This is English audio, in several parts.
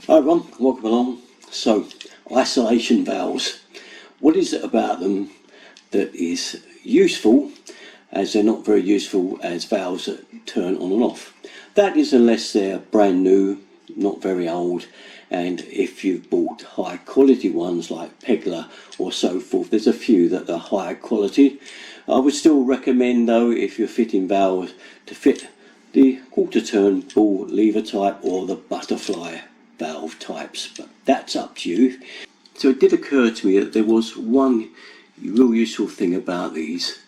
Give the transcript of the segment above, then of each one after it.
Hi everyone, welcome along. So, isolation valves. What is it about them that is useful, as they're not very useful as valves that turn on and off? That is unless they're brand new, not very old, and if you've bought high quality ones like Pegler or so forth, there's a few that are higher quality. I would still recommend though, if you're fitting valves, to fit the quarter turn ball lever type or the butterfly valve types, but that's up to you. So it did occur to me that there was one real useful thing about these,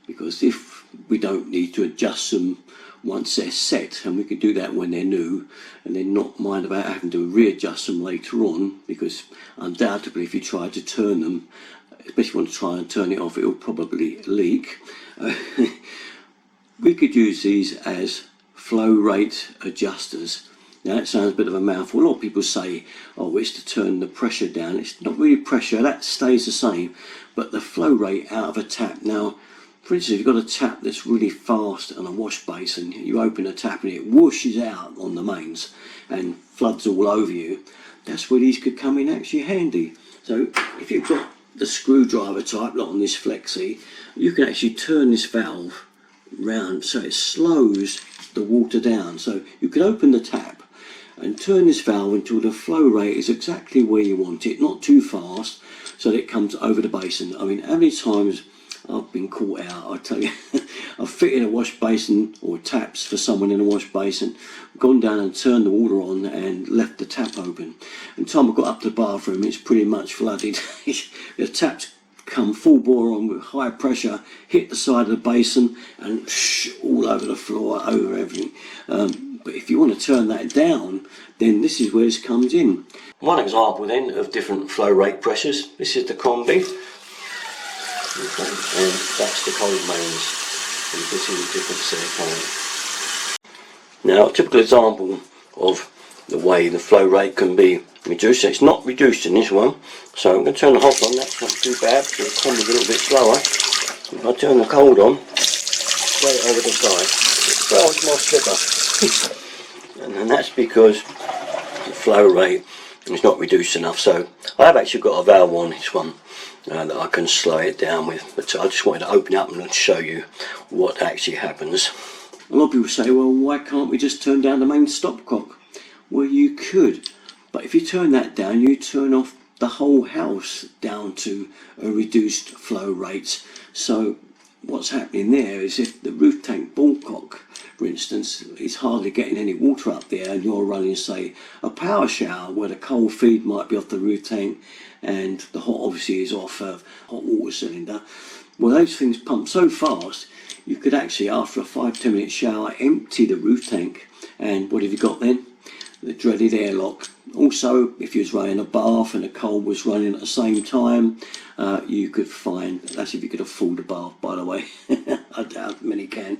because if we don't need to adjust them once they're set, and we could do that when they're new, and then not mind about having to readjust them later on, because undoubtedly if you try to turn them, especially if you want to try and turn it off, it will probably leak. We could use these as flow rate adjusters. Now that sounds a bit of a mouthful. A lot of people say, oh, it's to turn the pressure down. It's not really pressure, that stays the same, but the flow rate out of a tap. Now, for instance, if you've got a tap that's really fast on a wash basin, you open a tap and it whooshes out on the mains and floods all over you, that's where these could come in actually handy. So if you've got the screwdriver type, like on this Flexi, you can actually turn this valve round so it slows the water down. So you can open the tap and turn this valve until the flow rate is exactly where you want it, not too fast, so that it comes over the basin. I mean, how many times I've been caught out, I tell you. I've fitted a wash basin or taps for someone in a wash basin, gone down and turned the water on and left the tap open. And the time I got up to the bathroom, it's pretty much flooded. The tap's come full bore on with high pressure, hit the side of the basin and all over the floor, over everything. But if you want to turn that down, then this is where this comes in. One example then of different flow rate pressures. This is the combi, and that's the cold mains. And you can see the difference there. Now, a typical example of the way the flow rate can be reduced. It's not reduced in this one, so I'm going to turn the hot on. That's not too bad, because the combi's a little bit slower. If I turn the cold on, straight over the side, well, it's my slipper. And that's because the flow rate is not reduced enough. So I have actually got a valve on this one that I can slow it down with, but I just wanted to open it up and show you what actually happens. A lot of people say, well, why can't we just turn down the main stopcock? Well, you could, but if you turn that down, you turn off the whole house down to a reduced flow rate. So what's happening there is, if the roof tank ballcock, for instance, is hardly getting any water up there, and you're running, say, a power shower where the cold feed might be off the roof tank and the hot obviously is off a hot water cylinder, well, those things pump so fast, you could actually, after a 5-10 minute shower, empty the roof tank, and what have you got then? The dreaded airlock. Also, if you was running a bath and the cold was running at the same time, you could find, that's if you could afford a bath, by the way, I doubt many can,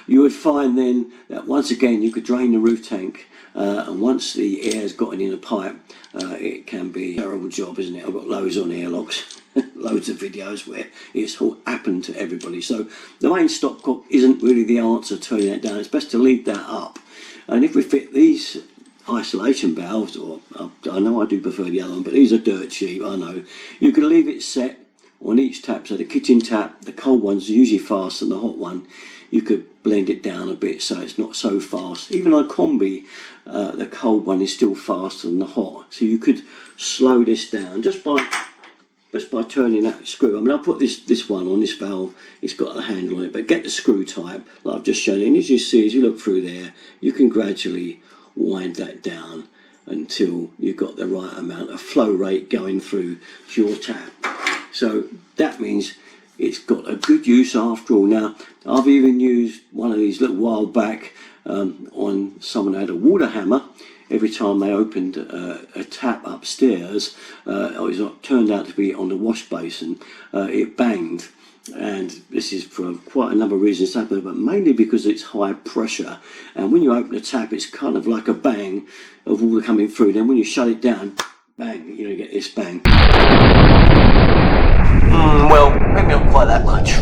you would find then that once again you could drain the roof tank, and once the air's gotten in a pipe, it can be a terrible job, isn't it? I've got loads on airlocks, loads of videos where it's all happened to everybody. So the main stopcock isn't really the answer, turning that down. It's best to leave that up. And if we fit these isolation valves, or I know I do prefer the other one, but these are dirt cheap, I know. You can leave it set on each tap, so the kitchen tap, the cold one's usually faster than the hot one. You could blend it down a bit so it's not so fast. Even on a combi, the cold one is still faster than the hot, so you could slow this down just by turning that screw. I mean, I'll put this one on, this valve, it's got a handle on it, but get the screw type like I've just shown you, and as you see, as you look through there, you can gradually wind that down until you've got the right amount of flow rate going through to your tap. So that means it's got a good use after all. Now, I've even used one of these a little while back on someone who had a water hammer. Every time they opened a tap upstairs, it turned out to be on the wash basin, it banged. And this is for quite a number of reasons happening, but mainly because it's high pressure, and when you open a tap, it's kind of like a bang of water coming through. Then when you shut it down, bang, you get this bang. Well, maybe not quite that much.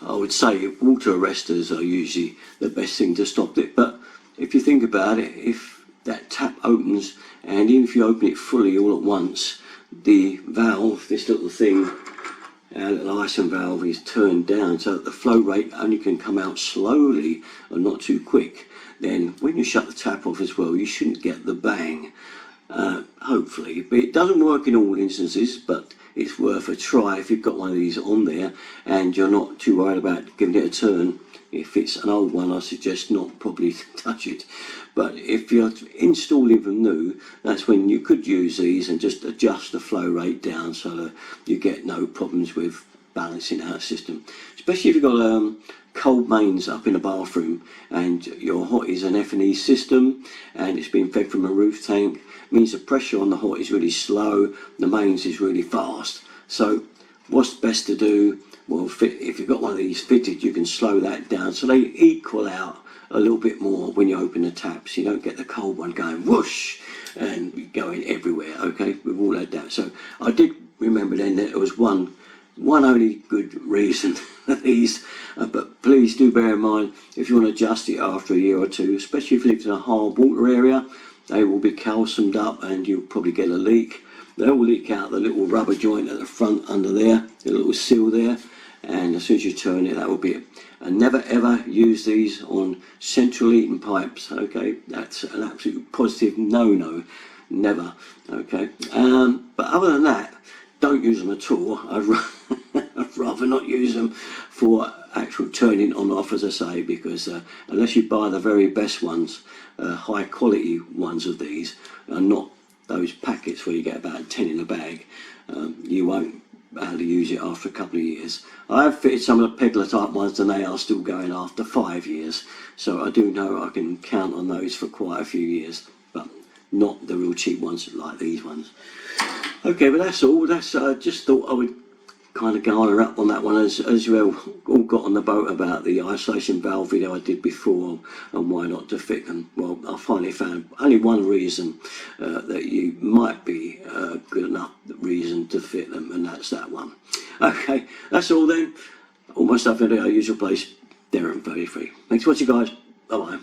I would say water arresters are usually the best thing to stop it, but if you think about it, if that tap opens, and even if you open it fully all at once, the valve, this little thing, our little ISON valve, is turned down so that the flow rate only can come out slowly and not too quick. Then when you shut the tap off as well, you shouldn't get the bang, hopefully. But it doesn't work in all instances, but it's worth a try if you've got one of these on there and you're not too worried about giving it a turn. If it's an old one, I suggest not probably touch it. But if you're installing them new, that's when you could use these and just adjust the flow rate down so that you get no problems with balancing out the system. Especially if you've got cold mains up in the bathroom and your hot is an F&E system and it's being fed from a roof tank. It means the pressure on the hot is really slow, the mains is really fast. So what's best to do? Well, if you've got one of these fitted, you can slow that down so they equal out a little bit more when you open the taps. You don't get the cold one going whoosh and going everywhere. Okay, we've all had that. So I did remember then that there was one only good reason for these, but please do bear in mind if you want to adjust it after a year or two, especially if you live in a hard water area, they will be calciumed up and you'll probably get a leak. They'll leak out the little rubber joint at the front under there, the little seal there, and as soon as you turn it, that will be it. And never ever use these on central heating pipes. Okay, that's an absolute positive no, never. Okay, but other than that, don't use them at all. I'd rather not use them for actual turning on off, as I say, because unless you buy the very best ones, high quality ones of these, and not those packets where you get about 10 in a bag, you won't be able to use it after a couple of years. I have fitted some of the Pegler type ones and they are still going after 5 years, so I do know I can count on those for quite a few years, but not the real cheap ones like these ones. Okay, but that's all. That's just thought I would kind of garner up on that one, as you all got on the boat about the isolation valve video I did before and why not to fit them. Well, I finally found only one reason that you might be good enough reason to fit them, and that's that one. Okay, that's all then. All my stuff in our usual place, Darren33. Thanks for watching, guys. Bye bye.